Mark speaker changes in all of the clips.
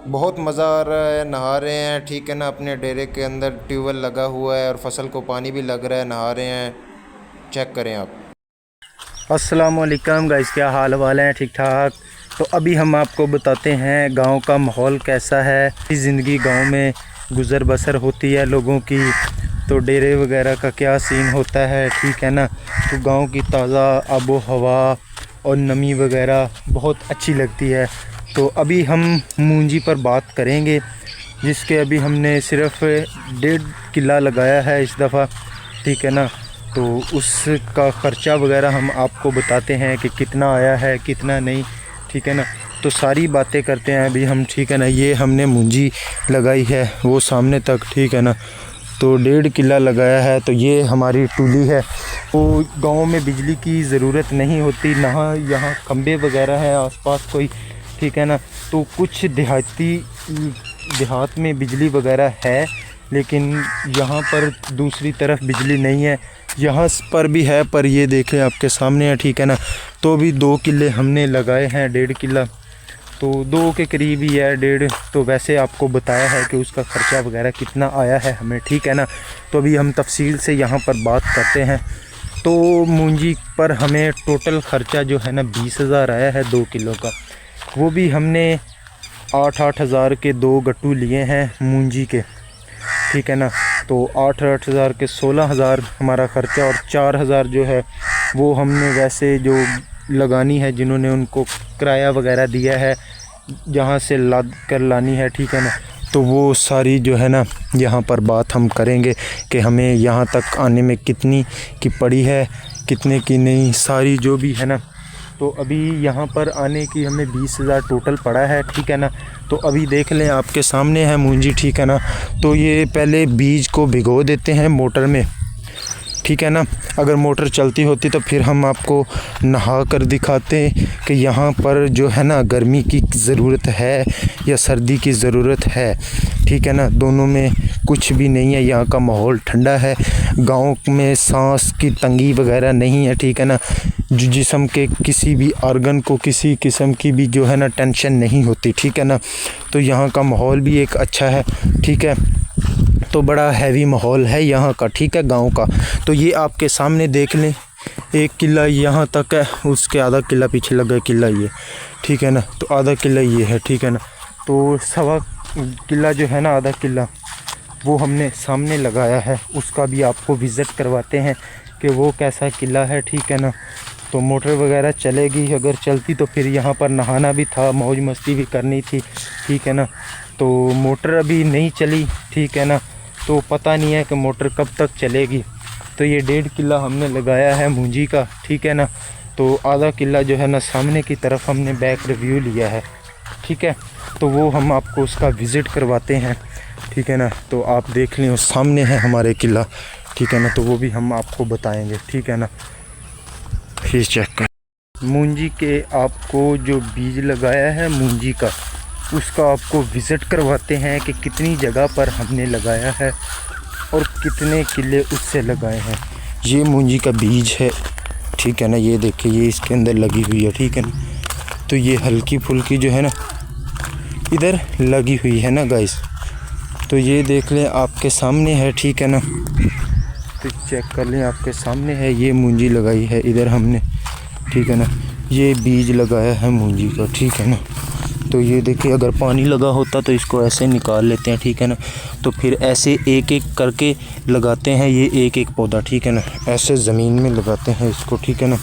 Speaker 1: बहुत मज़ा आ रहा है, नहा रहे हैं, ठीक है ना। अपने डेरे के अंदर ट्यूबवेल लगा हुआ है और फसल को पानी भी लग रहा है, नहा रहे हैं। चेक करें आप।
Speaker 2: अस्सलाम वालेकुम गाइस, क्या हाल वाल हैं? ठीक ठाक। तो अभी हम आपको बताते हैं गांव का माहौल कैसा है, ज़िंदगी गांव में गुज़र बसर होती है लोगों की। तो डेरे वगैरह का क्या सीन होता है, ठीक है ना। तो गांव की ताज़ा आबो हवा और नमी वगैरह बहुत अच्छी लगती है। तो अभी हम मूंजी पर बात करेंगे, जिसके अभी हमने सिर्फ 1.5 किला लगाया है इस दफ़ा, ठीक है ना। तो उसका ख़र्चा वगैरह हम आपको बताते हैं कि कितना आया है कितना नहीं, ठीक है ना। तो सारी बातें करते हैं अभी हम, ठीक है ना। ये हमने मूंजी लगाई है वो सामने तक, ठीक है ना। तो 1.5 किला लगाया है। तो ये हमारी टूली है। तो गांव में बिजली की ज़रूरत नहीं होती, ना यहाँ खंबे वगैरह हैं आसपास कोई, ठीक है ना। तो कुछ देहात में बिजली वगैरह है, लेकिन यहाँ पर दूसरी तरफ बिजली नहीं है। यहाँ पर भी है, पर ये देखें आपके सामने है, ठीक है ना। तो भी 2 किले हमने लगाए हैं, 1.5 किला तो 2 के करीब ही है, 1.5। तो वैसे आपको बताया है कि उसका ख़र्चा वगैरह कितना आया है हमें, ठीक है ना। तो अभी हम तफसील से यहाँ पर बात करते हैं। तो मूंजी पर हमें टोटल ख़र्चा जो है ना 20,000 आया है 2 किलो का। वो भी हमने 8-8 हज़ार के 2 गट्टू लिए हैं मूंजी के, ठीक है ना। तो 8-8 हज़ार के 16,000 हमारा ख़र्चा, और 4,000 जो है वो हमने वैसे जो लगानी है जिन्होंने उनको किराया वगैरह दिया है, जहाँ से लाद कर लानी है, ठीक है ना। तो वो सारी जो है ना यहाँ पर बात हम करेंगे कि हमें यहाँ तक आने में कितनी की पड़ी है, कितने की नहीं, सारी जो भी है ना। तो अभी यहाँ पर आने की हमें 20,000 टोटल पड़ा है, ठीक है ना। तो अभी देख लें आपके सामने है मूंजी, ठीक है ना। तो ये पहले बीज को भिगो देते हैं मोटर में, ठीक है ना। अगर मोटर चलती होती तो फिर हम आपको नहा कर दिखाते कि यहाँ पर जो है ना गर्मी की ज़रूरत है या सर्दी की ज़रूरत है, ठीक है ना। दोनों में कुछ भी नहीं है। यहाँ का माहौल ठंडा है, गांव में सांस की तंगी वगैरह नहीं है, ठीक है ना। जो जिस्म के किसी भी ऑर्गन को किसी किस्म की भी जो है ना टेंशन नहीं होती, ठीक है ना। तो यहाँ का माहौल भी एक अच्छा है, ठीक है। तो बड़ा हैवी माहौल है यहाँ का, ठीक है, गांव का। तो ये आपके सामने देख लें, 1 किला यहाँ तक है, उसके आधा किला पीछे लगा किला ये, ठीक है ना। तो आधा किला ये है, ठीक है ना। तो 1.25 किला जो है ना, आधा किला वो हमने सामने लगाया है, उसका भी आपको विज़िट करवाते हैं कि वो कैसा किला है, ठीक है ना। तो मोटर वगैरह चलेगी, अगर चलती तो फिर यहाँ पर नहाना भी था, मौज मस्ती भी करनी थी, ठीक है ना। तो मोटर अभी नहीं चली, ठीक है ना। तो पता नहीं है कि मोटर कब तक चलेगी। तो ये 1.5 किला हमने लगाया है मूंजी का, ठीक है ना। तो आधा किला जो है ना सामने की तरफ हमने बैक रिव्यू लिया है, ठीक है। तो वो हम आपको उसका विज़िट करवाते हैं, ठीक है ना। तो आप देख लें, उस सामने है हमारे किला, ठीक है ना। तो वो भी हम आपको बताएंगे, ठीक है ना। फिर चेक कर मूंजी के आपको जो बीज लगाया है मूंजी का, उसका आपको विज़िट करवाते हैं कि कितनी जगह पर हमने लगाया है और कितने किले उससे लगाए हैं। ये मूंजी का बीज है, ठीक है ना। ये देखिए, ये इसके अंदर लगी हुई है, ठीक है ना। तो ये हल्की फुल्की जो है ना इधर लगी हुई है ना गाइस। तो ये देख लें आपके सामने है, ठीक है ना। तो चेक कर लें, आपके सामने है, ये मूंजी लगाई है इधर हमने, ठीक है ना। ये बीज लगाया है मूंजी का, ठीक है ना। तो ये देखिए, अगर पानी लगा होता तो इसको ऐसे निकाल लेते हैं, ठीक है ना। तो फिर ऐसे एक एक करके लगाते हैं, ये एक एक पौधा, ठीक है ना, ऐसे ज़मीन में लगाते हैं इसको, ठीक है ना।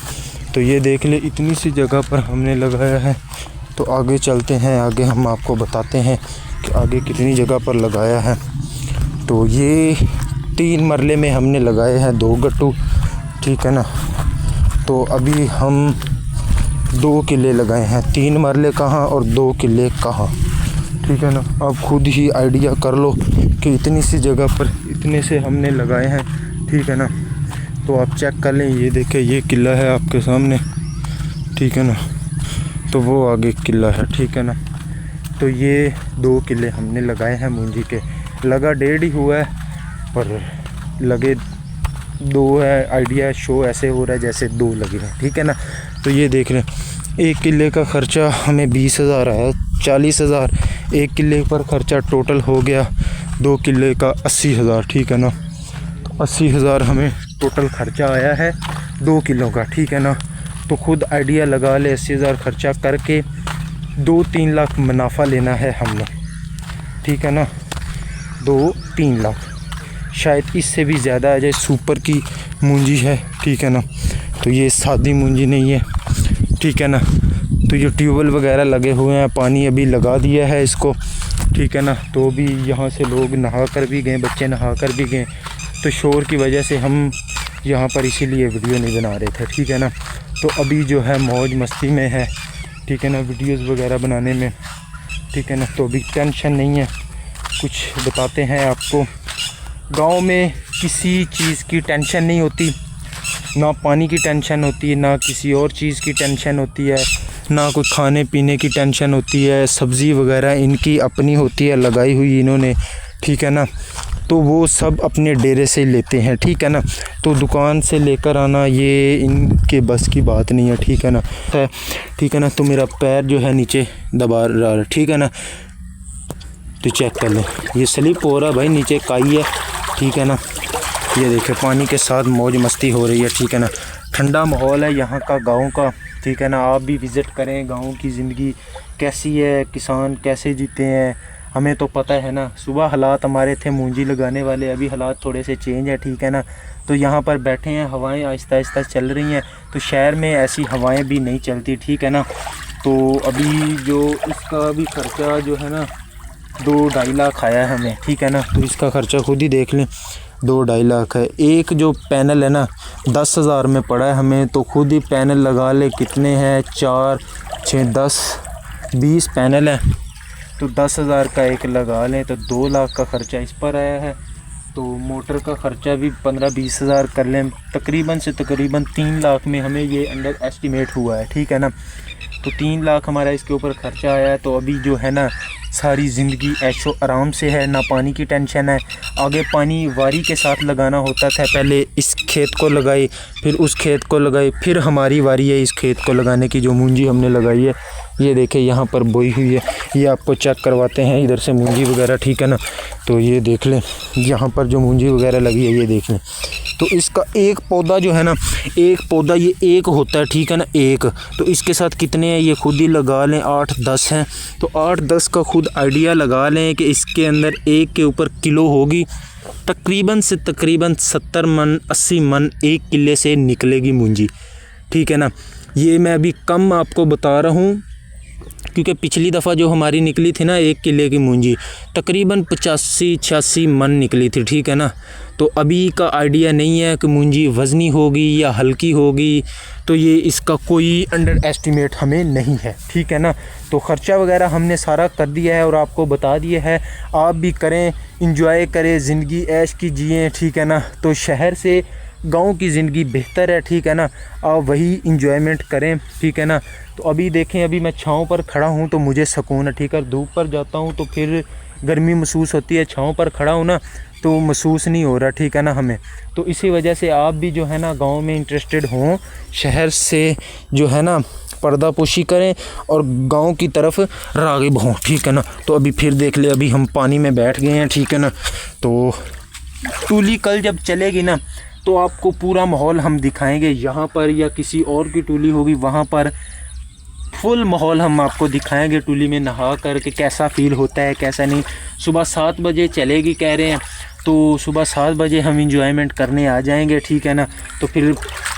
Speaker 2: तो ये देख ले, इतनी सी जगह पर हमने लगाया है। तो आगे चलते हैं, आगे हम आपको बताते हैं कि आगे कितनी जगह पर लगाया है। तो ये 3 मरले में हमने लगाए हैं 2 गट्टू, ठीक है ना। तो अभी हम 2 किले लगाए हैं, 3 मरले कहाँ और 2 किले कहाँ, ठीक है ना। आप खुद ही आइडिया कर लो कि इतनी सी जगह पर इतने से हमने लगाए हैं, ठीक है ना। तो आप चेक कर लें, ये देखें, ये किला है आपके सामने, ठीक है ना। तो वो आगे किला है, ठीक है ना। तो ये 2 किले हमने लगाए हैं मूंजी के। लगा 1.5 ही हुआ है, पर लगे 2 है। आइडिया शो ऐसे हो रहा है जैसे 2 लगे हैं, ठीक है ना। तो ये देख लें, 1 किले का ख़र्चा हमें 20,000 आया, 40,000 1 किले पर ख़र्चा टोटल हो गया 2 किले का 80,000, ठीक है ना। 80,000 हमें टोटल ख़र्चा आया है 2 किलो का, ठीक है ना। तो खुद आइडिया लगा ले, 80,000 ख़र्चा करके 2-3 लाख मुनाफा लेना है हमने, ठीक है ना। 2-3 लाख, शायद इससे भी ज़्यादा आ जाए। सुपर की मूंजी है, ठीक है ना। तो ये सादी मूंजी नहीं है, ठीक है ना। तो ये ट्यूबवेल वगैरह लगे हुए हैं, पानी अभी लगा दिया है इसको, ठीक है ना। तो भी यहाँ से लोग नहा कर भी गए, बच्चे नहा कर भी गए। तो शोर की वजह से हम यहाँ पर इसीलिए वीडियो नहीं बना रहे थे, ठीक है ना। तो अभी जो है मौज मस्ती में है, ठीक है ना, वीडियोज़ वगैरह बनाने में, ठीक है ना। तो अभी टेंशन नहीं है। कुछ बताते हैं आपको, गांव में किसी चीज़ की टेंशन नहीं होती, ना पानी की टेंशन होती है, ना किसी और चीज़ की टेंशन होती है, ना कोई खाने पीने की टेंशन होती है। सब्ज़ी वगैरह इनकी अपनी होती है, लगाई हुई इन्होंने, ठीक है ना। तो वो सब अपने डेरे से लेते हैं, ठीक है ना। तो दुकान से लेकर आना ये इनके बस की बात नहीं है, ठीक है ना। ठीक है ना। तो मेरा पैर जो है नीचे दबा रहा है, ठीक है ना। तो चेक कर लें, ये स्लिप हो रहा है भाई, नीचे काई है, ठीक है ना। ये देखिए पानी के साथ मौज मस्ती हो रही है, ठीक है ना। ठंडा माहौल है यहाँ का, गांव का, ठीक है ना। आप भी विज़िट करें, गांव की ज़िंदगी कैसी है, किसान कैसे जीते हैं, हमें तो पता है ना। सुबह हालात हमारे थे मूंजी लगाने वाले, अभी हालात थोड़े से चेंज है, ठीक है ना। तो यहाँ पर बैठे हैं, हवाएं आहिस्ता आहिस्ता चल रही हैं। तो शहर में ऐसी हवाएं भी नहीं चलती, ठीक है ना। तो अभी जो इसका भी ख़र्चा जो है ना 2-2.5 लाख आया है हमें, ठीक है ना। तो इसका ख़र्चा खुद ही देख लें, 2-2.5 लाख है। एक जो पैनल है ना 10,000 में पड़ा है हमें। तो खुद ही पैनल लगा ले कितने हैं, 4, 6, 10, 20 पैनल हैं। तो 10,000 का एक लगा लें तो 2 लाख का ख़र्चा इस पर आया है। तो मोटर का ख़र्चा भी 15-20 हज़ार कर लें, तकरीबन से तकरीबन 3 लाख में हमें ये अंडर एस्टिमेट हुआ है, ठीक है ना। तो 3 लाख हमारा इसके ऊपर ख़र्चा आया है। तो अभी जो है ना सारी ज़िंदगी ऐशो आराम से है, ना पानी की टेंशन है। आगे पानी वारी के साथ लगाना होता था, पहले इस खेत को लगाई, फिर उस खेत को लगाई, फिर हमारी वारी है इस खेत को लगाने की। जो मूंजी हमने लगाई है ये देखें यहाँ पर बोई हुई है, ये आपको चेक करवाते हैं इधर से मूंजी वगैरह, ठीक है ना। तो ये देख लें यहाँ पर जो मूंजी वगैरह लगी है, ये देख लें। तो इसका एक पौधा जो है ना, एक पौधा ये एक होता है, ठीक है ना, एक। तो इसके साथ कितने हैं ये खुद ही लगा लें, 8-10 हैं। तो 8-10 का खुद आइडिया लगा लें कि इसके अंदर एक के ऊपर किलो होगी, तकरीबन से तकरीबन 70 मन 80 मन 1 किले से निकलेगी मूंजी, ठीक है ना। ये मैं अभी कम आपको बता रहा हूँ क्योंकि पिछली दफ़ा जो हमारी निकली थी ना 1 किले की मूंजी तकरीबन 85-86 मन निकली थी, ठीक है ना। तो अभी का आइडिया नहीं है कि मूंजी वज़नी होगी या हल्की होगी, तो ये इसका कोई अंडर एस्टिमेट हमें नहीं है, ठीक है ना। तो ख़र्चा वगैरह हमने सारा कर दिया है और आपको बता दिया है। आप भी करें, इंजॉय करें, ज़िंदगी ऐश की जिएँ, ठीक है ना। तो शहर से गांव की ज़िंदगी बेहतर है, ठीक है ना। आप वही इंजॉयमेंट करें, ठीक है ना। तो अभी देखें, अभी मैं छाँव पर खड़ा हूँ तो मुझे सुकून है, ठीक है। धूप पर जाता हूँ तो फिर गर्मी महसूस होती है, छाँव पर खड़ा हूँ ना तो महसूस नहीं हो रहा, ठीक है ना हमें। तो इसी वजह से आप भी जो है ना गांव में इंटरेस्टेड हों, शहर से जो है ना पर्दापोशी करें और गांव की तरफ राग़िब हों, ठीक है ना। तो अभी फिर देख ले, अभी हम पानी में बैठ गए हैं, ठीक है ना। तो टूली कल जब चलेगी ना तो आपको पूरा माहौल हम दिखाएंगे, यहाँ पर या किसी और की टूली होगी वहाँ पर फुल माहौल हम आपको दिखाएंगे। टूली में नहा कर के कैसा फ़ील होता है, कैसा नहीं। सुबह 7 बजे चलेगी कह रहे हैं, तो सुबह 7 बजे हम इंजॉयमेंट करने आ जाएंगे, ठीक है ना। तो फिर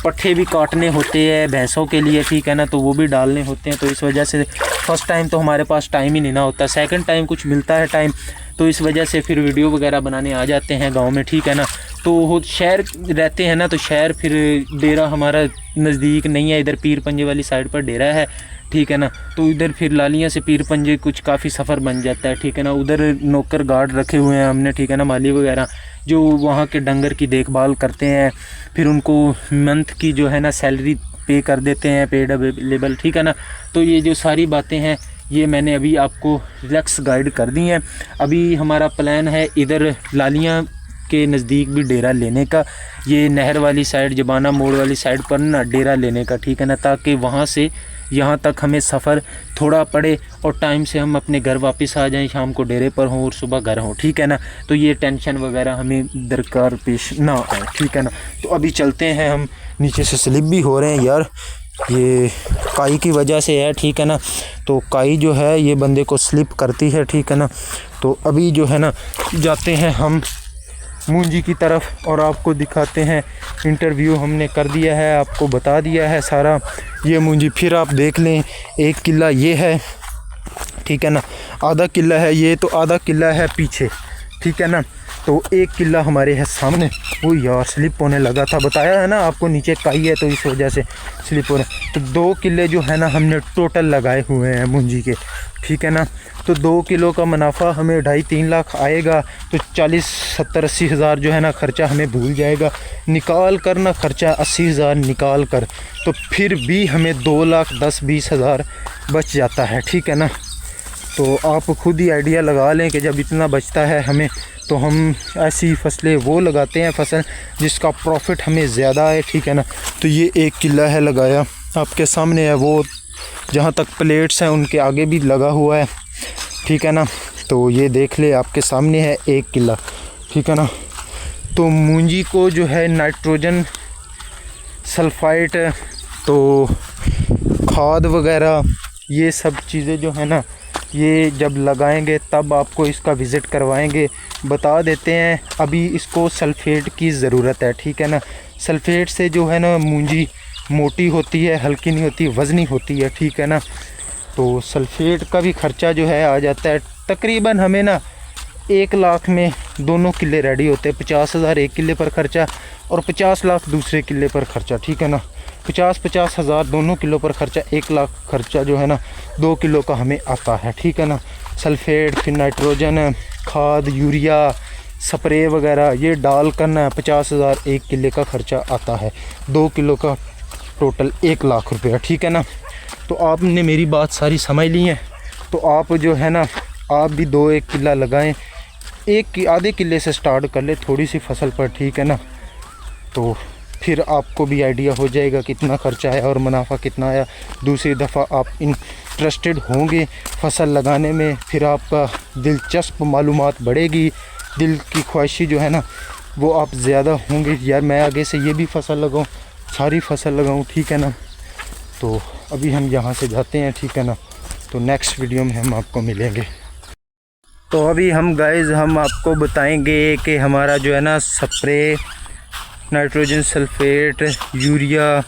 Speaker 2: पट्ठे भी काटने होते हैं भैंसों के लिए, ठीक है ना, तो वो भी डालने होते हैं। तो इस वजह से फ़र्स्ट टाइम तो हमारे पास टाइम ही नहीं ना होता, सेकंड टाइम कुछ मिलता है टाइम, तो इस वजह से फिर वीडियो वगैरह बनाने आ जाते हैं गांव में, ठीक है ना। तो शहर रहते हैं ना, तो शहर फिर डेरा हमारा नज़दीक नहीं है, इधर पीर पंजे वाली साइड पर डेरा है, ठीक है ना। तो इधर फिर लालियाँ से पीर पंजे कुछ काफ़ी सफ़र बन जाता है, ठीक है ना। उधर नौकर गार्ड रखे हुए हैं हमने, ठीक है ना, माली वगैरह जो वहाँ के डंगर की देखभाल करते हैं, फिर उनको मंथ की जो है ना सैलरी पे कर देते हैं, पेड अवेलेबल, ठीक है ना। तो ये जो सारी बातें हैं ये मैंने अभी आपको रिलैक्स गाइड कर दी हैं। अभी हमारा प्लान है इधर लालियाँ के नज़दीक भी डेरा लेने का, ये नहर वाली साइड, जबाना मोड़ वाली साइड पर ना डेरा लेने का, ठीक है ना, ताकि वहाँ से यहाँ तक हमें सफ़र थोड़ा पड़े और टाइम से हम अपने घर वापस आ जाएं, शाम को डेरे पर हों और सुबह घर हों, ठीक है ना। तो ये टेंशन वगैरह हमें दरकार पेश ना आए, ठीक है ना। तो अभी चलते हैं हम, नीचे से स्लिप भी हो रहे हैं यार, ये काई की वजह से है, ठीक है ना। तो काई जो है ये बंदे को स्लिप करती है, ठीक है ना। तो अभी जो है ना जाते हैं हम मुंजी की तरफ और आपको दिखाते हैं। इंटरव्यू हमने कर दिया है, आपको बता दिया है सारा। ये मुंजी फिर आप देख लें, 1 किला ये है, ठीक है ना, आधा किला है ये, तो आधा किला है पीछे, ठीक है ना। तो 1 किला हमारे है सामने। वो यार स्लिप होने लगा था, बताया है ना आपको, नीचे काई है तो इस वजह से स्लिप हो रहा है। तो 2 किले जो है ना हमने टोटल लगाए हुए हैं मुंजी के, ठीक है ना। तो 2 किलो का मुनाफा हमें 2.5-3 लाख आएगा। तो 40-70-80 हज़ार जो है ना ख़र्चा हमें भूल जाएगा, निकाल कर ना खर्चा 80 हज़ार निकाल कर, तो फिर भी हमें 2,10,20 हज़ार बच जाता है, ठीक है ना। तो आप खुद ही आइडिया लगा लें कि जब इतना बचता है हमें, तो हम ऐसी फसलें वो लगाते हैं, फसल जिसका प्रॉफिट हमें ज़्यादा है, ठीक है ना। तो ये 1 किला है लगाया, आपके सामने है, वो जहाँ तक प्लेट्स हैं उनके आगे भी लगा हुआ है, ठीक है ना। तो ये देख ले, आपके सामने है 1 किला, ठीक है ना। तो मूंजी को जो है नाइट्रोजन सल्फाइट, तो खाद वगैरह ये सब चीज़ें जो है ना, ये जब लगाएंगे तब आपको इसका विज़िट करवाएंगे, बता देते हैं। अभी इसको सल्फेट की ज़रूरत है, ठीक है ना। सल्फेट से जो है ना मूंजी मोटी होती है, हल्की नहीं होती, वज़नी होती है, ठीक है ना। तो सल्फेट का भी ख़र्चा जो है आ जाता है तकरीबन हमें ना 1 लाख में दोनों किले रेडी होते हैं। 50 हज़ार 1 किले पर ख़र्चा और 50 लाख दूसरे किले पर ख़र्चा, ठीक है ना। 50-50 हज़ार दोनों किलो पर ख़र्चा, 1 लाख ख़र्चा जो है ना 2 किलो का हमें आता है, ठीक है ना। सल्फेट, फिर नाइट्रोजन, खाद, यूरिया, स्प्रे वगैरह ये डाल कर ना 50 हज़ार 1 किले का ख़र्चा आता है, 2 किलो का टोटल 1 लाख रुपया, ठीक है ना। तो आपने मेरी बात सारी समझ ली है। तो आप जो है ना, आप भी 2-1 किला लगाएं, आधे किले से स्टार्ट कर ले थोड़ी सी फसल पर, ठीक है ना। तो फिर आपको भी आइडिया हो जाएगा कितना खर्चा आया और मुनाफा कितना आया। दूसरी दफ़ा आप इंटरेस्टेड होंगे फसल लगाने में, फिर आपका दिलचस्प मालूमात बढ़ेगी, दिल की ख्वाहिशी जो है ना वो आप ज़्यादा होंगे, यार मैं आगे से ये भी फसल लगाऊं, सारी फसल लगाऊं, ठीक है ना। तो अभी हम यहाँ से जाते हैं, ठीक है ना। तो नेक्स्ट वीडियो में हम आपको मिलेंगे। तो अभी हम गाइस हम आपको बताएंगे कि हमारा जो है ना स्प्रे नाइट्रोजन सल्फेट यूरिया,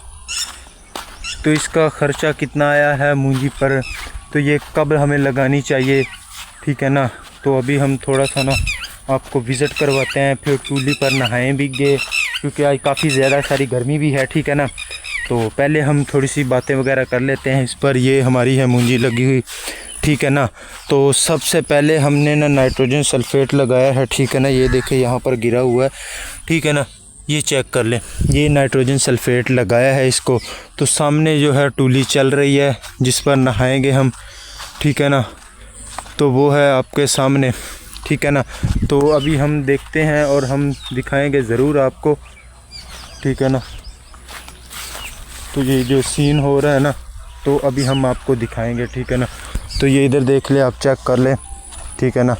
Speaker 2: तो इसका ख़र्चा कितना आया है मूंजी पर, तो ये कब हमें लगानी चाहिए, ठीक है ना। तो अभी हम थोड़ा सा ना आपको विज़िट करवाते हैं, फिर टूली पर नहाएंगे क्योंकि आज काफ़ी ज़्यादा सारी गर्मी भी है, ठीक है ना। तो पहले हम थोड़ी सी बातें वगैरह कर लेते हैं इस पर। ये हमारी है मूंजी लगी हुई, ठीक है ना। तो सबसे पहले हमने ना नाइट्रोजन सल्फेट लगाया है, ठीक है ना। ये देखें यहाँ पर गिरा हुआ है, ठीक है ना, ये चेक कर लें, ये नाइट्रोजन सल्फेट लगाया है इसको। तो सामने जो है टूली चल रही है जिस पर नहाएंगे हम, ठीक है ना। तो वो है आपके सामने, ठीक है ना। तो अभी हम देखते हैं और हम दिखाएंगे ज़रूर आपको, ठीक है ना। तो ये जो सीन हो रहा है ना, तो अभी हम आपको दिखाएंगे, ठीक है ना। तो ये इधर देख ले, आप चेक कर ले, ठीक है ना।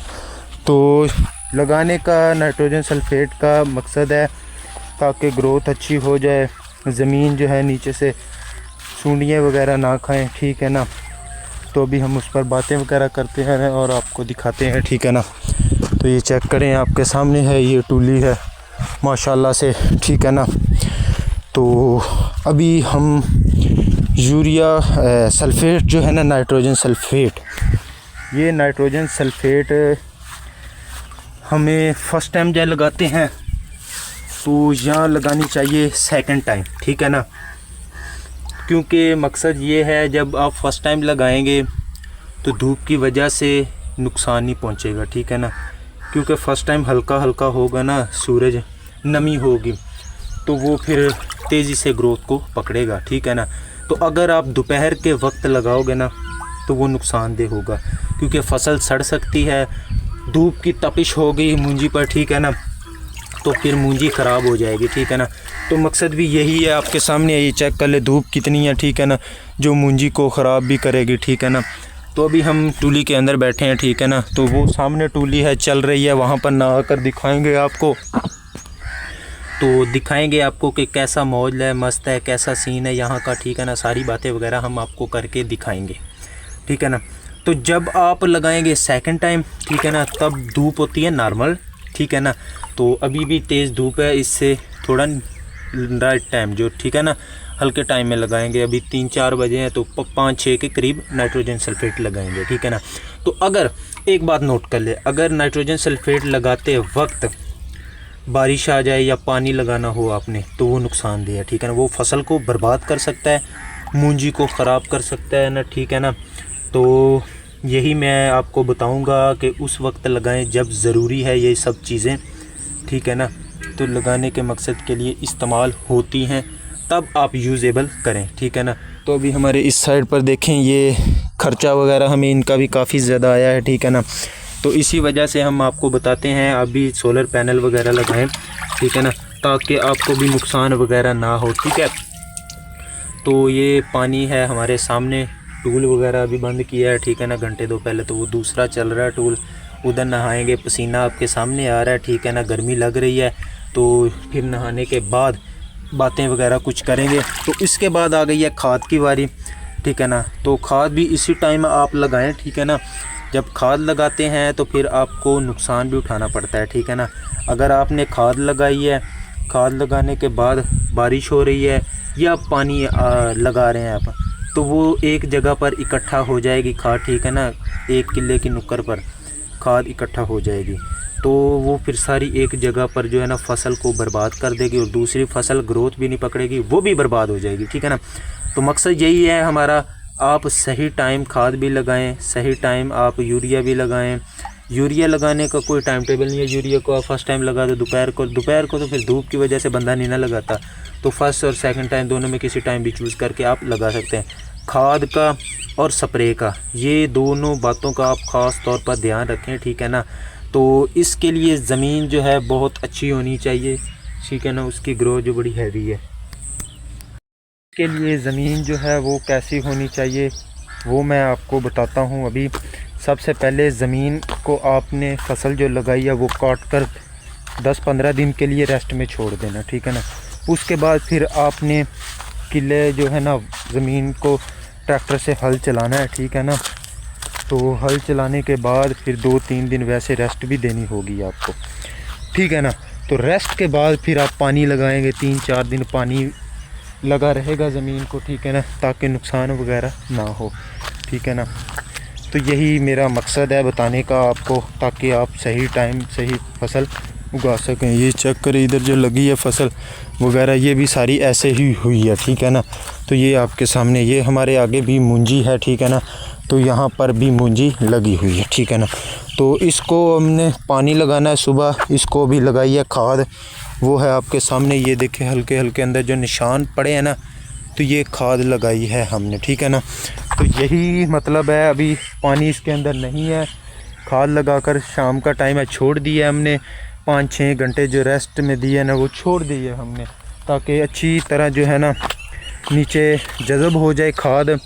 Speaker 2: तो लगाने का नाइट्रोजन सल्फेट का मकसद है ताकि ग्रोथ अच्छी हो जाए, ज़मीन जो है नीचे से सूंडियाँ वगैरह ना खाएं, ठीक है ना। तो अभी हम उस पर बातें वगैरह करते हैं और आपको दिखाते हैं, ठीक है ना। तो ये चेक करें, आपके सामने है, ये टूली है माशाल्लाह से, ठीक है ना। तो अभी हम यूरिया सल्फेट जो है ना, नाइट्रोजन सल्फेट, ये नाइट्रोजन सल्फेट हमें फ़र्स्ट टाइम जब लगाते हैं तो यहाँ लगानी चाहिए सेकंड टाइम, ठीक है ना। क्योंकि मकसद ये है जब आप फ़र्स्ट टाइम लगाएंगे तो धूप की वजह से नुकसान नहीं पहुँचेगा, ठीक है ना। क्योंकि फ़र्स्ट टाइम हल्का हल्का होगा ना, सूरज नमी होगी तो वो फिर तेज़ी से ग्रोथ को पकड़ेगा, ठीक है ना। तो अगर आप दोपहर के वक्त लगाओगे ना तो वो नुकसानदेह होगा, क्योंकि फसल सड़ सकती है, धूप की तपिश होगी मूंजी पर, ठीक है ना। तो फिर मूंजी ख़राब हो जाएगी, ठीक है ना। तो मकसद भी यही है, आपके सामने ये चेक कर ले धूप कितनी है, ठीक है ना, जो मूंजी को ख़राब भी करेगी, ठीक है ना। तो अभी हम टूली के अंदर बैठे हैं, ठीक है ना। तो वो सामने टूली है चल रही है, वहाँ पर नहा कर दिखाएंगे आपको। तो दिखाएंगे आपको कि कैसा मौज है, मस्त है, कैसा सीन है यहाँ का, ठीक है ना। सारी बातें वगैरह हम आपको करके दिखाएंगे, ठीक है ना। तो जब आप लगाएंगे सेकंड टाइम, ठीक है ना, तब धूप होती है नॉर्मल, ठीक है ना। तो अभी भी तेज़ धूप है, इससे थोड़ा राइट टाइम जो, ठीक है ना, हल्के टाइम में लगाएंगे। अभी 3-4 बजे हैं, तो 5-6 के करीब नाइट्रोजन सल्फेट लगाएंगे, ठीक है ना। तो अगर एक बात नोट कर ले, अगर नाइट्रोजन सल्फेट लगाते वक्त बारिश आ जाए या पानी लगाना हो आपने, तो वो नुकसानदेह है, ठीक है ना। वो फसल को बर्बाद कर सकता है, मूंजी को ख़राब कर सकता है ना, ठीक है ना। तो यही मैं आपको बताऊंगा कि उस वक्त लगाएं जब ज़रूरी है ये सब चीज़ें, ठीक है ना। तो लगाने के मकसद के लिए इस्तेमाल होती हैं, तब आप यूज़ेबल करें, ठीक है ना। तो अभी हमारे इस साइड पर देखें, ये ख़र्चा वगैरह हमें इनका भी काफ़ी ज़्यादा आया है, ठीक है ना। तो इसी वजह से हम आपको बताते हैं आप भी सोलर पैनल वगैरह लगाएं, ठीक है ना, ताकि आपको भी नुकसान वगैरह ना हो, ठीक है। तो ये पानी है हमारे सामने, टूल वगैरह अभी बंद किया है, ठीक है ना, घंटे 2 पहले। तो वो दूसरा चल रहा है टूल, उधर नहाएंगे, पसीना आपके सामने आ रहा है, ठीक है ना, गर्मी लग रही है। तो फिर नहाने के बाद बातें वगैरह कुछ करेंगे। तो इसके बाद आ गई है खाद की बारी, ठीक है ना। तो खाद भी इसी टाइम आप लगाएं, ठीक है ना। जब खाद लगाते हैं तो फिर आपको नुकसान भी उठाना पड़ता है, ठीक है ना। अगर आपने खाद लगाई है, खाद लगाने के बाद बारिश हो रही है या पानी लगा रहे हैं आप, तो वो एक जगह पर इकट्ठा हो जाएगी खाद, ठीक है ना। 1 किले की नुक्कड़ पर खाद इकट्ठा हो जाएगी, तो वो फिर सारी एक जगह पर जो है ना फसल को बर्बाद कर देगी, और दूसरी फसल ग्रोथ भी नहीं पकड़ेगी, वो भी बर्बाद हो जाएगी, ठीक है ना। तो मकसद यही है हमारा, आप सही टाइम खाद भी लगाएं, सही टाइम आप यूरिया भी लगाएं। यूरिया लगाने का कोई टाइम टेबल नहीं है, यूरिया को आप फर्स्ट टाइम लगा दो दोपहर को तो फिर धूप की वजह से बंदा नहीं ना लगाता, तो फर्स्ट और सेकंड टाइम दोनों में किसी टाइम भी चूज़ करके आप लगा सकते हैं। खाद का और स्प्रे का, ये दोनों बातों का आप ख़ास तौर पर ध्यान रखें, ठीक है ना। तो इसके लिए ज़मीन जो है बहुत अच्छी होनी चाहिए, ठीक है ना, उसकी ग्रोथ जो बड़ी हैवी है। के लिए ज़मीन जो है वो कैसी होनी चाहिए वो मैं आपको बताता हूँ। अभी सबसे पहले ज़मीन को आपने फसल जो लगाई है वो काट कर 10-15 दिन के लिए रेस्ट में छोड़ देना, ठीक है ना। उसके बाद फिर आपने किले जो है ना ज़मीन को ट्रैक्टर से हल चलाना है, ठीक है ना। तो हल चलाने के बाद फिर 2-3 दिन वैसे रेस्ट भी देनी होगी आपको, ठीक है ना। तो रेस्ट के बाद फिर आप पानी लगाएंगे, 3-4 दिन पानी लगा रहेगा ज़मीन को, ठीक है ना, ताकि नुकसान वगैरह ना हो, ठीक है ना। तो यही मेरा मकसद है बताने का आपको, ताकि आप सही टाइम सही फसल उगा सकें। ये चेक करें, इधर जो लगी है फसल वगैरह ये भी सारी ऐसे ही हुई है, ठीक है ना। तो ये आपके सामने, ये हमारे आगे भी मूंजी है, ठीक है ना। तो यहाँ पर भी मूंजी लगी हुई है, ठीक है ना। तो इसको हमने पानी लगाना है सुबह, इसको भी लगाई है खाद, वो है आपके सामने, ये देखें हल्के हल्के अंदर जो निशान पड़े हैं ना, तो ये खाद लगाई है हमने, ठीक है ना। तो यही मतलब है, अभी पानी इसके अंदर नहीं है, खाद लगाकर शाम का टाइम है छोड़ दिया हमने, 5-6 घंटे जो रेस्ट में दिए ना वो छोड़ दिए हमने, ताकि अच्छी तरह जो है ना नीचे जज़ब हो जाए खाद,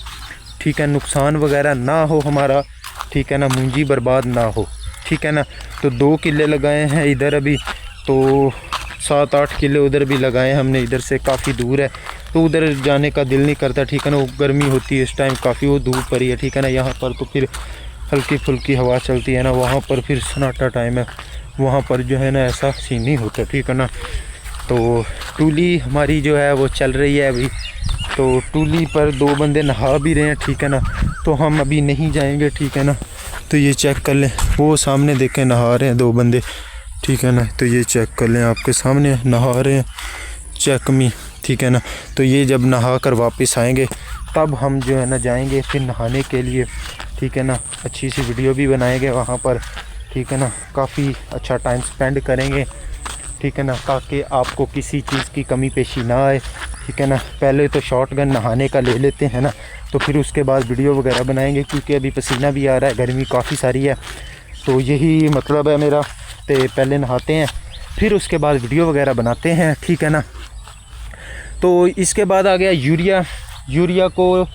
Speaker 2: ठीक है, नुकसान वगैरह ना हो हमारा, ठीक है ना, मूंजी बर्बाद ना हो, ठीक है ना। तो 2 किले लगाए हैं इधर अभी, तो 7-8 किले उधर भी लगाए हमने, इधर से काफ़ी दूर है तो उधर जाने का दिल नहीं करता, ठीक है ना। वो गर्मी होती है इस टाइम, काफ़ी वो धूप पड़ी है, ठीक है ना। यहाँ पर तो फिर हल्की फुल्की हवा चलती है ना, वहाँ पर फिर सन्नाटा टाइम है, वहाँ पर जो है ना ऐसा सीन नहीं होता, ठीक है ना। तो टूली हमारी जो है वो चल रही है अभी, तो टूली पर 2 बंदे नहा भी रहे हैं, ठीक है ना। तो हम अभी नहीं जाएंगे, ठीक है ना। तो ये चेक कर लें, वो सामने देखें नहा रहे हैं 2 बंदे, ठीक है ना। तो ये चेक कर लें, आपके सामने नहा रहे हैं, चेक मी, ठीक है ना। तो ये जब नहा कर वापस आएंगे तब हम जो है ना जाएंगे फिर नहाने के लिए, ठीक है ना। अच्छी सी वीडियो भी बनाएंगे वहाँ पर, ठीक है ना, काफ़ी अच्छा टाइम स्पेंड करेंगे, ठीक है ना, ताकि आपको किसी चीज़ की कमी पेशी ना आए, ठीक है ना। पहले तो शॉटगन नहाने का ले लेते हैं ना, तो फिर उसके बाद वीडियो वगैरह बनाएंगे, क्योंकि अभी पसीना भी आ रहा है, गर्मी काफ़ी सारी है। तो यही मतलब है मेरा, तो पहले नहाते हैं, फिर उसके बाद वीडियो वगैरह बनाते हैं, ठीक है ना। तो इसके बाद आ गया यूरिया। यूरिया को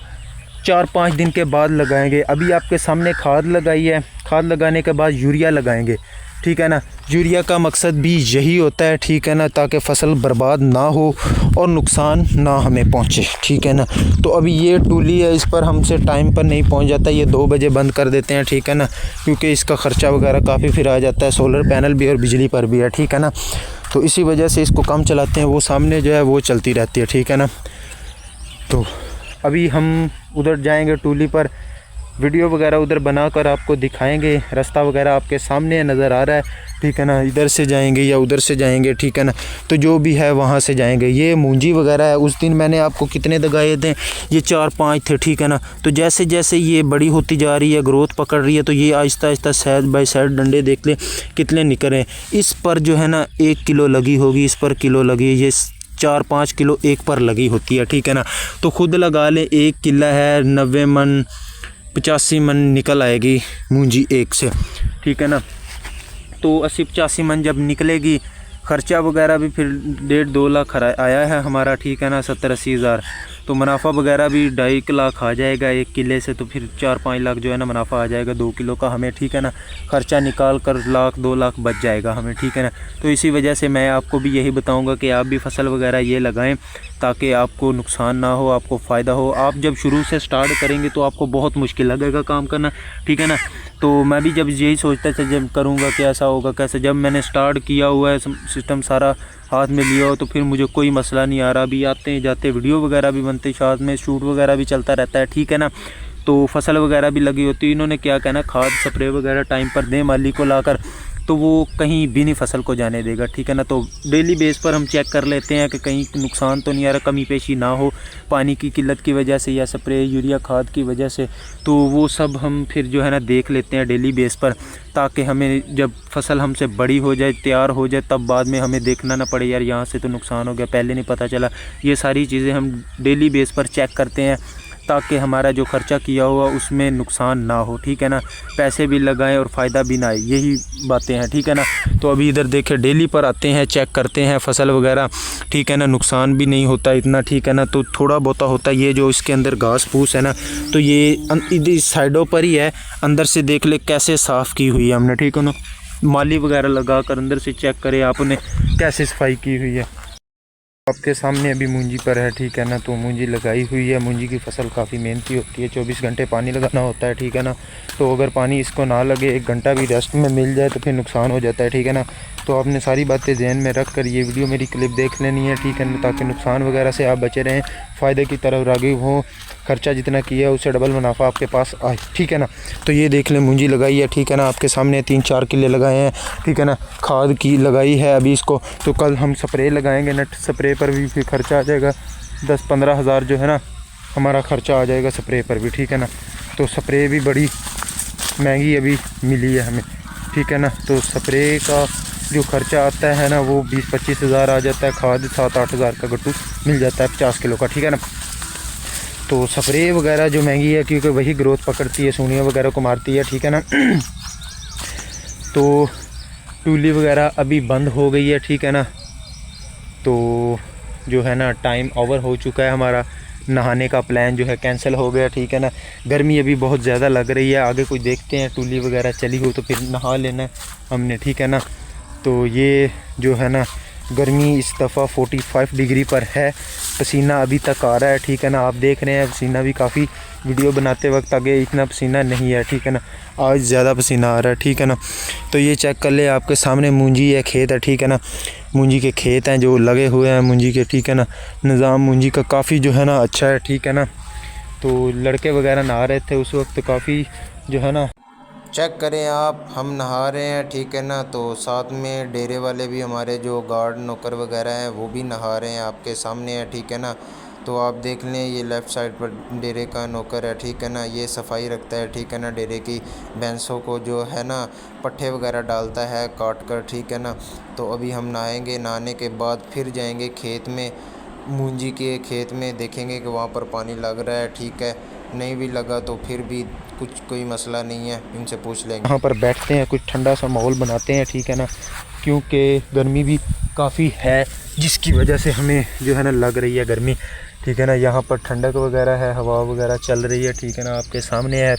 Speaker 2: 4-5 दिन के बाद लगाएंगे। अभी आपके सामने खाद लगाई है, खाद लगाने के बाद यूरिया लगाएंगे, ठीक है ना। यूरिया का मकसद भी यही होता है, ठीक है ना, ताकि फ़सल बर्बाद ना हो और नुकसान ना हमें पहुंचे, ठीक है ना। तो अभी ये टूली है, इस पर हमसे टाइम पर नहीं पहुंच जाता, ये 2 बजे बंद कर देते हैं, ठीक है ना, क्योंकि इसका ख़र्चा वगैरह काफ़ी फिर आ जाता है, सोलर पैनल भी और बिजली पर भी है, ठीक है ना। तो इसी वजह से इसको कम चलाते हैं। वो सामने जो है वो चलती रहती है, ठीक है ना। तो अभी हम उधर जाएंगे टूली पर, वीडियो वगैरह उधर बनाकर आपको दिखाएंगे। रास्ता वगैरह आपके सामने नज़र आ रहा है, ठीक है ना। इधर से जाएंगे या उधर से जाएंगे, ठीक है ना। तो जो भी है वहाँ से जाएंगे। ये मूंजी वगैरह है, उस दिन मैंने आपको कितने लगाए थे, ये 4-5 थे, ठीक है ना। तो जैसे जैसे ये बड़ी होती जा रही है, ग्रोथ पकड़ रही है, तो ये Aahista Aahista side by side डंडे देख ले कितने निकल रहे हैं। इस पर जो है ना 1 किलो लगी होगी, इस पर किलो लगी, ये 4-5 किलो एक पर लगी होती है, ठीक है ना। तो खुद लगा लें, 1 किला है 90 मन 85 मन निकल आएगी मूंजी एक से, ठीक है ना। तो 80-85 मन जब निकलेगी, ख़र्चा वगैरह भी फिर 1.5-2 लाख आया है हमारा, ठीक है ना, 70-80 हज़ार। तो मुनाफा वगैरह भी 2.5 लाख आ जाएगा 1 किले से, तो फिर 4-5 लाख जो है ना मुनाफा आ जाएगा 2 किलो का हमें, ठीक है ना। ख़र्चा निकाल कर 1-2 लाख बच जाएगा हमें, ठीक है ना। तो इसी वजह से मैं आपको भी यही बताऊंगा कि आप भी फसल वगैरह ये लगाएं, ताकि आपको नुकसान ना हो, आपको फ़ायदा हो। आप जब शुरू से स्टार्ट करेंगे तो आपको बहुत मुश्किल लगेगा काम करना, ठीक है ना। तो मैं भी जब यही सोचता था जब करूँगा कैसा होगा कैसे, जब मैंने स्टार्ट किया हुआ है, सिस्टम सारा हाथ में लिया हो, तो फिर मुझे कोई मसला नहीं आ रहा। अभी आते जाते वीडियो वगैरह भी बनते, साथ में शूट वगैरह भी चलता रहता है, ठीक है ना। तो फसल वगैरह भी लगी होती है। इन्होंने क्या कहना, खाद स्प्रे वगैरह टाइम पर दें माली को लाकर, तो वो कहीं भी नहीं फसल को जाने देगा, ठीक है ना। तो डेली बेस पर हम चेक कर लेते हैं कि कहीं नुकसान तो नहीं आ रहा, कमी पेशी ना हो पानी की किल्लत की वजह से या स्प्रे यूरिया खाद की वजह से। तो वो सब हम फिर जो है ना देख लेते हैं डेली बेस पर, ताकि हमें जब फसल हमसे बड़ी हो जाए, तैयार हो जाए, तब बाद में हमें देखना ना पड़े यार यहाँ से तो नुकसान हो गया, पहले नहीं पता चला। ये सारी चीज़ें हम डेली बेस पर चेक करते हैं, ताकि हमारा जो ख़र्चा किया हुआ उसमें नुकसान ना हो, ठीक है ना। पैसे भी लगाएं और फ़ायदा भी ना आए, यही बातें हैं, ठीक है ना। तो अभी इधर देखें, डेली पर आते हैं, चेक करते हैं फसल वगैरह, ठीक है ना। नुकसान भी नहीं होता इतना, ठीक है ना। तो थोड़ा बहुत होता है, ये जो इसके अंदर घास फूस है ना, तो ये इधर साइडों पर ही है, अंदर से देख ले कैसे साफ़ की हुई है हमने, ठीक है ना। माली वगैरह लगा कर अंदर से चेक करें आपने कैसे सफाई की हुई है। आपके सामने अभी मूंजी पर है, ठीक है ना। तो मूंजी लगाई हुई है। मूंजी की फसल काफ़ी मेहनती होती है, 24 घंटे पानी लगाना होता है, ठीक है ना। तो अगर पानी इसको ना लगे, 1 घंटा भी रेस्ट में मिल जाए, तो फिर नुकसान हो जाता है, ठीक है ना। तो आपने सारी बातें ध्यान में रख कर ये वीडियो मेरी क्लिप देख लेनी है, ठीक है ना, ताकि नुकसान वगैरह से आप बचे रहें, फ़ायदे की तरफ राग़िब हों, खर्चा जितना किया उससे डबल मुनाफा आपके पास आए, ठीक है ना। तो ये देख लें, मूंजी लगाई है, ठीक है ना। आपके सामने 3-4 किले लगाए हैं, ठीक है ना। खाद की लगाई है अभी इसको, तो कल हम स्प्रे लगाएंगे, नट स्प्रे पर भी फिर खर्चा आ जाएगा 10-15 हज़ार जो है ना हमारा ख़र्चा आ जाएगा स्प्रे पर भी, ठीक है ना। तो स्प्रे भी बड़ी महंगी अभी मिली है हमें, ठीक है ना। तो स्प्रे का जो ख़र्चा आता है ना वो 20-25 हज़ार आ जाता है। खाद 7-8 हज़ार का गट्टू मिल जाता है 50 किलो का, ठीक है ना। तो स्प्रे वगैरह जो महंगी है, क्योंकि वही ग्रोथ पकड़ती है, सूनियाँ वगैरह को मारती है, ठीक है ना। तो टूली वगैरह अभी बंद हो गई है, ठीक है ना। तो जो है ना टाइम ओवर हो चुका है, हमारा नहाने का प्लान जो है कैंसिल हो गया, ठीक है ना। गर्मी अभी बहुत ज़्यादा लग रही है, आगे कोई देखते हैं, टूली वगैरह चली हो तो फिर नहा लेना है हमने, ठीक है ना। तो ये जो है ना गर्मी इस दफ़ा 45 डिग्री पर है, पसीना अभी तक आ रहा है, ठीक है ना। आप देख रहे हैं पसीना भी काफ़ी, वीडियो बनाते वक्त आगे इतना पसीना नहीं है, ठीक है ना। आज ज़्यादा पसीना आ रहा है, ठीक है ना। तो ये चेक कर ले, आपके सामने मूंजी है, खेत है, ठीक है ना। मूंजी के खेत हैं जो लगे हुए हैं मूंजी के, ठीक है ना। निज़ाम मूंजी का काफ़ी जो है ना अच्छा है, ठीक है ना। तो लड़के वगैरह नहा रहे थे उस वक्त, काफ़ी जो है ना
Speaker 1: चेक करें आप, हम नहा रहे हैं, ठीक है ना। तो साथ में डेरे वाले भी हमारे जो गार्ड नौकर वगैरह हैं वो भी नहा रहे हैं, आपके सामने है, ठीक है ना। तो आप देख लें, ये लेफ़्ट साइड पर डेरे का नौकर है, ठीक है ना। ये सफाई रखता है, ठीक है ना, डेरे की भैंसों को जो है ना पट्ठे वगैरह डालता है काट कर, ठीक है ना। तो अभी हम नहाएंगे, नहाने के बाद फिर जाएंगे खेत में, मूंजी के खेत में, देखेंगे कि वहाँ पर पानी लग रहा है, ठीक है। नहीं भी लगा तो फिर भी कोई मसला नहीं है, इनसे पूछ लेंगे।
Speaker 2: यहाँ पर बैठते हैं, कुछ ठंडा सा माहौल बनाते हैं, ठीक है ना। क्योंकि गर्मी भी काफ़ी है, जिसकी वजह से हमें जो है ना लग रही है गर्मी, ठीक है ना। यहाँ पर ठंडक वगैरह है, हवा वगैरह चल रही है, ठीक है ना, आपके सामने है।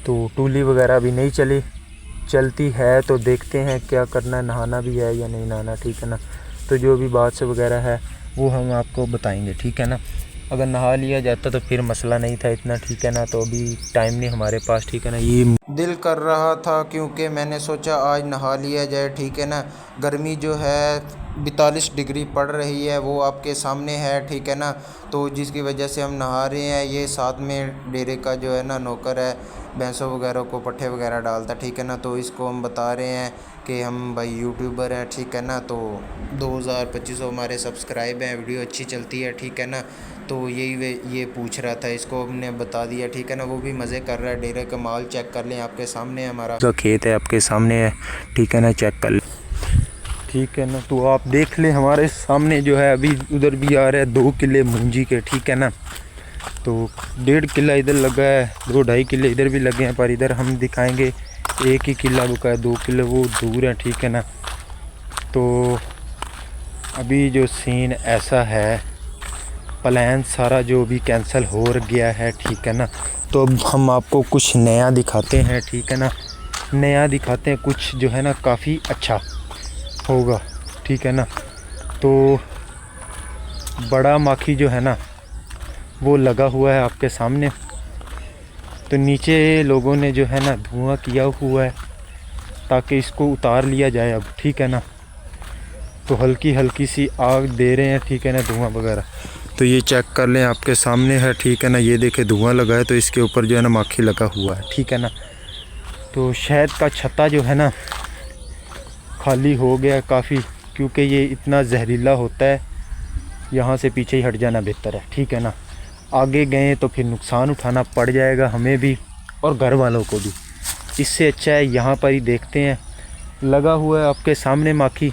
Speaker 2: तो टूली वगैरह भी नहीं चलती है, तो देखते हैं क्या करना है, नहाना भी है या नहीं नहाना, ठीक है ना। तो जो भी बात वगैरह है वो हम आपको बताएंगे, ठीक है ना। अगर नहा लिया जाता तो फिर मसला नहीं था इतना, ठीक है ना। तो अभी टाइम नहीं हमारे पास, ठीक है ना। ये
Speaker 1: दिल कर रहा था क्योंकि मैंने सोचा आज नहा लिया जाए, ठीक है ना। गर्मी जो है 42 डिग्री पड़ रही है, वो आपके सामने है, ठीक है ना। तो जिसकी वजह से हम नहा रहे हैं। ये साथ में डेरे का जो है ना नौकर है, भैंसों वगैरह को पट्ठे वगैरह डालता, ठीक है ना। तो इसको हम बता रहे हैं कि हम भाई यूट्यूबर हैं, ठीक है ना। तो 2500 हमारे सब्सक्राइब हैं, वीडियो अच्छी चलती है, ठीक है ना। तो ये पूछ रहा था, इसको हमने बता दिया, ठीक है ना। वो भी मज़े कर रहा है। डेरे का माल चेक कर लें, आपके सामने है हमारा
Speaker 2: का खेत है, आपके सामने है, ठीक है ना, चेक कर ले, ठीक है ना। तो आप देख लें हमारे सामने जो है अभी उधर भी आ रहा है 2 किले मूंजी के, ठीक है ना। तो 1.5 किला इधर लगा है, 2-2.5 किले इधर भी लगे हैं, पर इधर हम दिखाएंगे 1 ही किला रुका है, 2 किले वो दूर है, ठीक है ना। तो अभी जो सीन ऐसा है, प्लान सारा जो भी कैंसिल हो गया है, ठीक है ना। तो अब हम आपको कुछ नया दिखाते हैं, ठीक है ना। नया दिखाते हैं कुछ जो है ना काफ़ी अच्छा होगा, ठीक है ना। तो बड़ा माखी जो है ना वो लगा हुआ है आपके सामने। तो नीचे लोगों ने जो है ना धुआं किया हुआ है ताकि इसको उतार लिया जाए अब, ठीक है ना। तो हल्की हल्की सी आग दे रहे हैं, ठीक है ना, धुआं वगैरह। तो ये चेक कर लें, आपके सामने है, ठीक है ना। ये देखे धुआं लगा है, तो इसके ऊपर जो है ना माखी लगा हुआ है, ठीक है ना। तो शहद का छत्ता जो है ना खाली हो गया काफ़ी, क्योंकि ये इतना जहरीला होता है, यहाँ से पीछे ही हट जाना बेहतर है, ठीक है ना। आगे गए तो फिर नुकसान उठाना पड़ जाएगा हमें भी और घर वालों को भी। इससे अच्छा है यहाँ पर ही देखते हैं, लगा हुआ है आपके सामने माखी,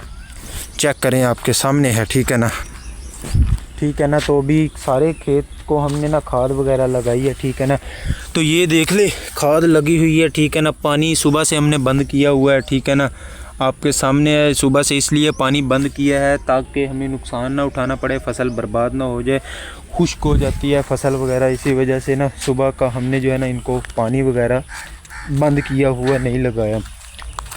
Speaker 2: चेक करें, आपके सामने है, ठीक है ना, ठीक है ना। तो अभी सारे खेत को हमने ना खाद वगैरह लगाई है, ठीक है ना। तो ये देख ले खाद लगी हुई है, ठीक है ना। पानी सुबह से हमने बंद किया हुआ है, ठीक है ना, आपके सामने है। सुबह से इसलिए पानी बंद किया है ताकि हमें नुकसान ना उठाना पड़े, फसल बर्बाद ना हो जाए, खुश्क हो जाती है फसल वगैरह। इसी वजह से ना सुबह का हमने जो है ना इनको पानी वगैरह बंद किया हुआ नहीं लगाया,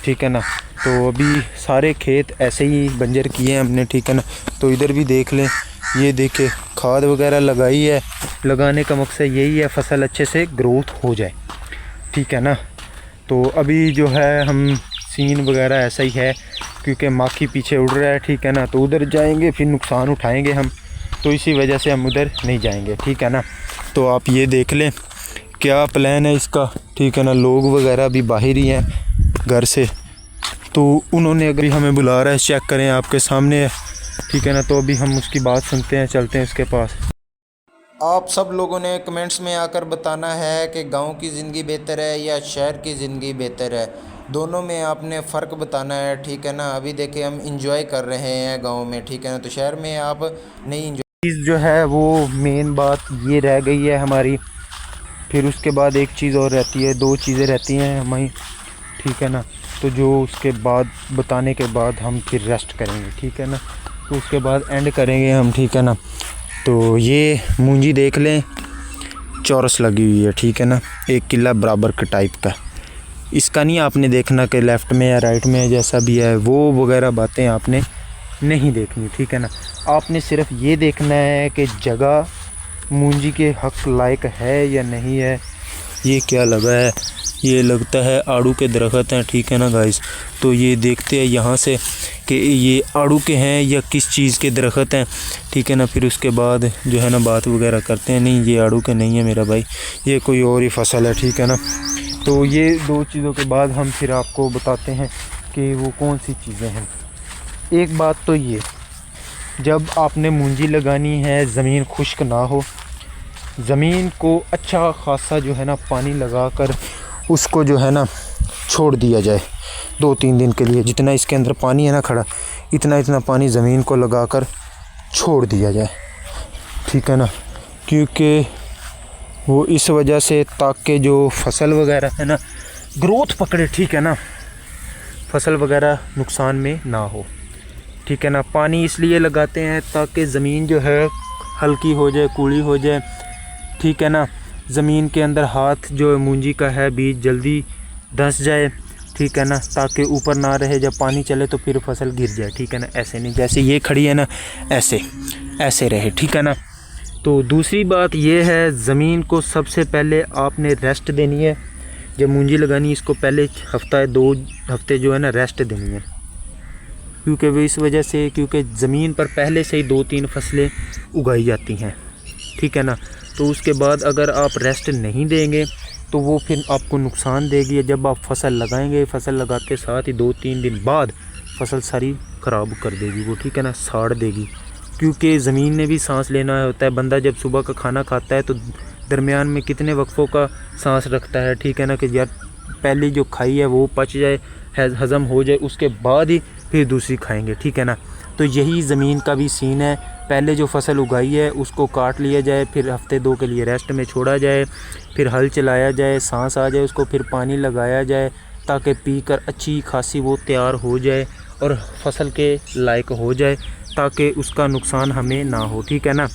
Speaker 2: ठीक है ना। तो अभी सारे खेत ऐसे ही बंजर किए हैं हमने, ठीक है ना। तो इधर भी देख लें, ये देखे खाद वगैरह लगाई है। लगाने का मकसद यही है फसल अच्छे से ग्रोथ हो जाए, ठीक है ना। तो अभी जो है हम सीन वगैरह ऐसा ही है, क्योंकि माखी पीछे उड़ रहा है, ठीक है ना। तो उधर जाएंगे फिर नुकसान उठाएंगे हम, तो इसी वजह से हम उधर नहीं जाएंगे, ठीक है ना। तो आप ये देख लें क्या प्लान है इसका, ठीक है ना। लोग वगैरह भी बाहर ही हैं घर से, तो उन्होंने अभी हमें बुला रहा है, चेक करें, आपके सामने है, ठीक है ना। तो अभी हम उसकी बात सुनते हैं, चलते हैं उसके पास।
Speaker 1: आप सब लोगों ने कमेंट्स में आकर बताना है कि गांव की ज़िंदगी बेहतर है या शहर की ज़िंदगी बेहतर है। दोनों में आपने फ़र्क बताना है, ठीक है ना। अभी देखिए हम इंजॉय कर रहे हैं गांव में, ठीक है ना। तो शहर में आप नहीं इंजॉय।
Speaker 2: चीज़ जो है वो मेन बात ये रह गई है हमारी। फिर उसके बाद एक चीज़ और रहती है, 2 चीज़ें रहती हैं हमारी, ठीक है ना। तो जो उसके बाद बताने के बाद हम फिर रेस्ट करेंगे, ठीक है ना। तो उसके बाद एंड करेंगे हम, ठीक है ना। तो ये मूंजी देख लें, चौरस लगी हुई है, ठीक है ना, 1 किला बराबर के टाइप का। इसका नहीं आपने देखना कि लेफ़्ट में या राइट में जैसा भी है, वो वगैरह बातें आपने नहीं देखनी, ठीक है ना। आपने सिर्फ ये देखना है कि जगह मूंजी के हक लायक है या नहीं है। ये क्या लगा है, ये लगता है आड़ू के दरख्त हैं, ठीक है ना गाइस। तो ये देखते हैं यहाँ से कि ये आड़ू के हैं या किस चीज़ के दरख्त हैं, ठीक है ना। फिर उसके बाद जो है ना बात वगैरह करते हैं। नहीं, ये आड़ू के नहीं है मेरा भाई, ये कोई और ही फसल है, ठीक है ना। तो ये 2 चीज़ों के बाद हम फिर आपको बताते हैं कि वो कौन सी चीज़ें हैं। एक बात तो ये, जब आपने मूंजी लगानी है, ज़मीन खुश्क ना हो, ज़मीन को अच्छा खासा जो है ना पानी लगाकर उसको जो है ना छोड़ दिया जाए 2-3 दिन के लिए। जितना इसके अंदर पानी है ना खड़ा, इतना पानी ज़मीन को लगाकर छोड़ दिया जाए, ठीक है ना। क्योंकि वो इस वजह से ताकि जो फसल वगैरह है ना ग्रोथ पकड़े, ठीक है ना। फसल वगैरह नुकसान में ना हो, ठीक है ना। पानी इसलिए लगाते हैं ताकि ज़मीन जो है हल्की हो जाए, कूड़ी हो जाए, ठीक है ना। ज़मीन के अंदर हाथ जो मूंजी का है बीज जल्दी धंस जाए, ठीक है ना, ताकि ऊपर ना रहे, जब पानी चले तो फिर फसल गिर जाए, ठीक है ना। ऐसे नहीं, जैसे ये खड़ी है ना, ऐसे ऐसे रहे, ठीक है ना। तो दूसरी बात ये है, ज़मीन को सबसे पहले आपने रेस्ट देनी है। जब मूंजी लगानी है इसको पहले हफ्ता 2 हफ्ते जो है ना रेस्ट देनी है, क्योंकि वो इस वजह से क्योंकि ज़मीन पर पहले से ही 2-3 फसलें उगाई जाती हैं, ठीक है ना। तो उसके बाद अगर आप रेस्ट नहीं देंगे तो वो फिर आपको नुकसान देगी। जब आप फसल लगाएंगे, फसल लगाते साथ ही 2-3 दिन बाद फसल सारी ख़राब कर देगी वो, ठीक है ना, साड़ देगी। क्योंकि ज़मीन ने भी सांस लेना होता है। बंदा जब सुबह का खाना खाता है तो दरमियान में कितने वक्फ़ों का सांस रखता है, ठीक है ना, कि यार पहली जो खाई है वो पच जाए, हज़म हो जाए, उसके बाद ही फिर दूसरी खाएंगे, ठीक है ना। तो यही ज़मीन का भी सीन है। पहले जो फसल उगाई है उसको काट लिया जाए, फिर हफ्ते 2 के लिए रेस्ट में छोड़ा जाए, फिर हल चलाया जाए, सांस आ जाए उसको, फिर पानी लगाया जाए ताकि पीकर अच्छी खासी वो तैयार हो जाए और फसल के लायक हो जाए, ताकि उसका नुकसान हमें ना हो, ठीक है ना।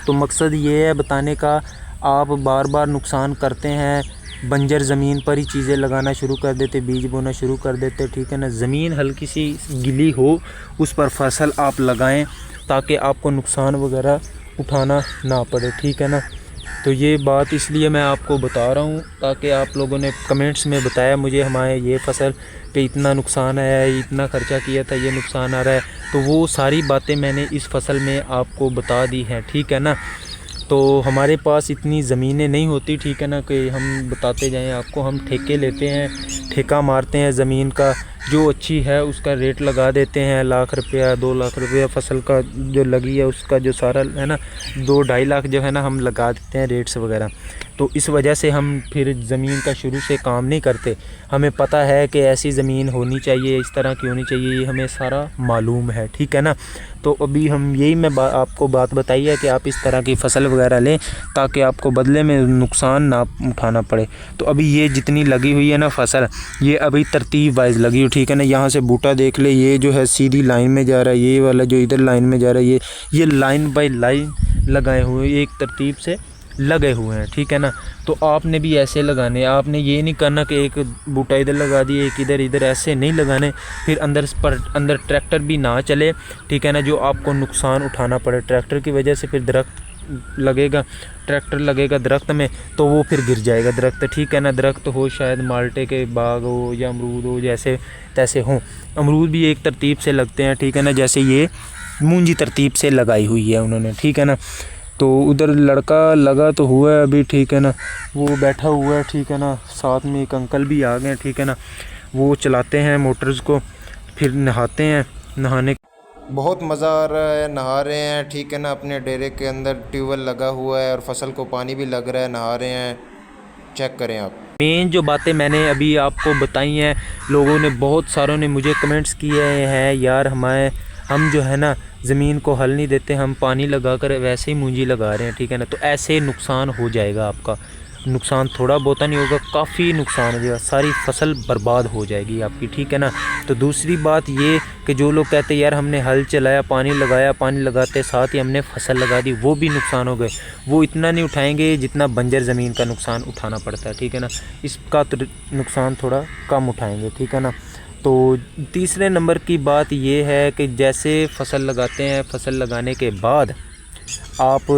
Speaker 2: तो मकसद ये है बताने का, आप बार बार नुकसान करते हैं, बंजर ज़मीन पर ही चीज़ें लगाना शुरू कर देते, बीज बोना शुरू कर देते, ठीक है ना। ज़मीन हल्की सी गीली हो उस पर फसल आप लगाएं ताकि आपको नुकसान वगैरह उठाना ना पड़े, ठीक है ना। तो ये बात इसलिए मैं आपको बता रहा हूँ ताकि आप लोगों ने कमेंट्स में बताया मुझे हमारे ये फसल पे इतना नुकसान आया है, इतना ख़र्चा किया था, ये नुकसान आ रहा है, तो वो सारी बातें मैंने इस फसल में आपको बता दी हैं, ठीक है ना। तो हमारे पास इतनी ज़मीनें नहीं होती, ठीक है ना, कि हम बताते जाएं आपको। हम ठेके लेते हैं, ठेका मारते हैं ज़मीन का, जो अच्छी है उसका रेट लगा देते हैं, 1 लाख रुपया 2 लाख रुपया फसल का जो लगी है उसका जो सारा है ना 2-2.5 लाख जो है ना हम लगा देते हैं रेट्स वगैरह। तो इस वजह से हम फिर ज़मीन का शुरू से काम नहीं करते। हमें पता है कि ऐसी ज़मीन होनी चाहिए, इस तरह की होनी चाहिए, ये हमें सारा मालूम है, ठीक है ना। तो अभी हम यही मैं आपको बात बताई है कि आप इस तरह की फ़सल वगैरह लें ताकि आपको बदले में नुकसान ना उठाना पड़े। तो अभी ये जितनी लगी हुई है ना फसल, ये अभी तरतीब वाइज लगी हुई, ठीक है ना। यहाँ से बूटा देख ले, ये जो है सीधी लाइन में जा रहा है, ये वाला जो इधर लाइन में जा रहा है, ये लाइन बाय लाइन लगाए हुए एक तरतीब से लगे हुए हैं, ठीक है ना। तो आपने भी ऐसे लगाने हैं, आपने ये नहीं करना कि एक बूटा इधर लगा दिए एक इधर, ऐसे नहीं लगाने। फिर अंदर ट्रैक्टर भी ना चले, ठीक है ना, जो आपको नुकसान उठाना पड़े ट्रैक्टर की वजह से। फिर दरख्त लगेगा, ट्रैक्टर लगेगा दरख्त में तो वो फिर गिर जाएगा दरख्त, ठीक है ना। दरख्त हो शायद माल्टे के बाग हो या अमरूद हो, जैसे तैसे हों। अमरूद भी एक तरतीब से लगते हैं, ठीक है ना, जैसे ये मूंजी तरतीब से लगाई हुई है उन्होंने, ठीक है ना। तो उधर लड़का लगा तो हुआ है अभी, ठीक है ना, वो बैठा हुआ है, ठीक है ना। साथ में एक अंकल भी आ गए, ठीक है ना, वो चलाते हैं मोटर्स को, फिर नहाते हैं। नहाने
Speaker 1: बहुत मज़ा आ रहा है, नहा रहे हैं, ठीक है ना। अपने डेरे के अंदर ट्यूबवेल लगा हुआ है और फसल को पानी भी लग रहा है, नहा रहे हैं, चेक करें आप।
Speaker 2: मेन जो बातें मैंने अभी आपको बताई हैं, लोगों ने बहुत सारों ने मुझे कमेंट्स किए हैं, यार हम जो है ना ज़मीन को हल नहीं देते, हम पानी लगा कर वैसे ही मूंजी लगा रहे हैं, ठीक है ना। तो ऐसे नुकसान हो जाएगा आपका, नुकसान थोड़ा बहुत नहीं होगा, काफ़ी नुकसान हो जाएगा, सारी फसल बर्बाद हो जाएगी आपकी, ठीक है ना। तो दूसरी बात ये कि जो लोग कहते हैं यार हमने हल चलाया, पानी लगाया, पानी लगाते साथ ही हमने फसल लगा दी, वो भी नुकसान हो गए, वो इतना नहीं उठाएंगे जितना बंजर ज़मीन का नुकसान उठाना पड़ता है, ठीक है ना। इसका तो नुकसान थोड़ा कम उठाएंगे, ठीक है ना। तो तीसरे नंबर की बात ये है कि जैसे फसल लगाते हैं, फसल लगाने के बाद आप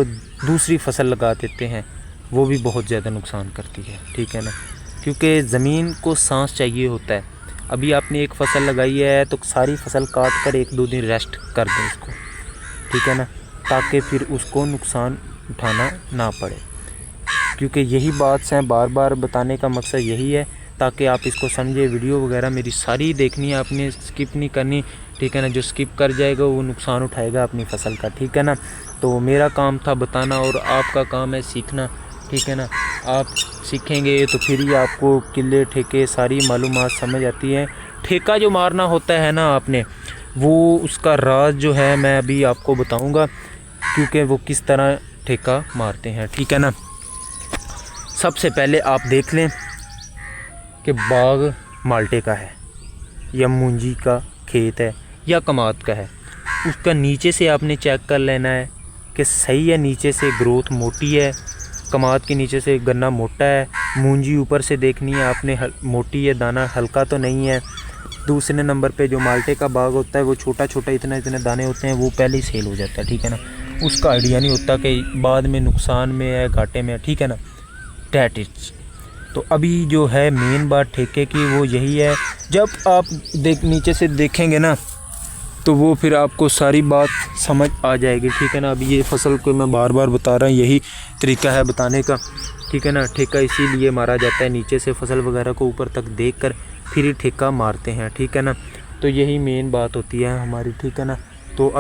Speaker 2: दूसरी फसल लगा देते हैं, वो भी बहुत ज़्यादा नुकसान करती है, ठीक है ना। क्योंकि ज़मीन को सांस चाहिए होता है। अभी आपने एक फसल लगाई है तो सारी फसल काट कर 1-2 दिन रेस्ट कर दें उसको, ठीक है ना, ताकि फिर उसको नुकसान उठाना ना पड़े। क्योंकि यही बात है, बार बार बताने का मकसद यही है ताकि आप इसको समझे। वीडियो वगैरह मेरी सारी देखनी है, आपने स्किप नहीं करनी, ठीक है ना। जो स्किप कर जाएगा वो नुकसान उठाएगा अपनी फसल का, ठीक है ना। तो मेरा काम था बताना और आपका काम है सीखना, ठीक है ना। आप सीखेंगे तो फिर ही आपको किले ठेके सारी मालूमात समझ आती है। ठेका जो मारना होता है ना आपने, वो उसका राज जो है मैं अभी आपको बताऊंगा, क्योंकि वो किस तरह ठेका मारते हैं, ठीक है ना। सबसे पहले आप देख लें कि बाग माल्टे का है, या मूंजी का खेत है या कमाद का है, उसका नीचे से आपने चेक कर लेना है कि सही है, नीचे से ग्रोथ मोटी है, कमाद के नीचे से गन्ना मोटा है, मूंजी ऊपर से देखनी है आपने मोटी है, दाना हल्का तो नहीं है। दूसरे नंबर पे जो माल्टे का बाग होता है वो छोटा छोटा इतने दाने होते हैं, वो पहले ही सेल हो जाता है, ठीक है ना, उसका आइडिया नहीं होता कि बाद में नुकसान में है घाटे में है, ठीक है ना, डैट इट्स। तो अभी जो है मेन बात ठेके की वो यही है, जब आप नीचे से देखेंगे ना तो वो फिर आपको सारी बात समझ आ जाएगी, ठीक है ना। अभी ये फसल को मैं बार बार बता रहा हूँ, यही तरीका है बताने का, ठीक है ना। ठेका इसीलिए मारा जाता है, नीचे से फसल वगैरह को ऊपर तक देखकर फिर ही ठेका मारते हैं, ठीक है ना। तो यही मेन बात होती है हमारी, ठीक है ना। तो अब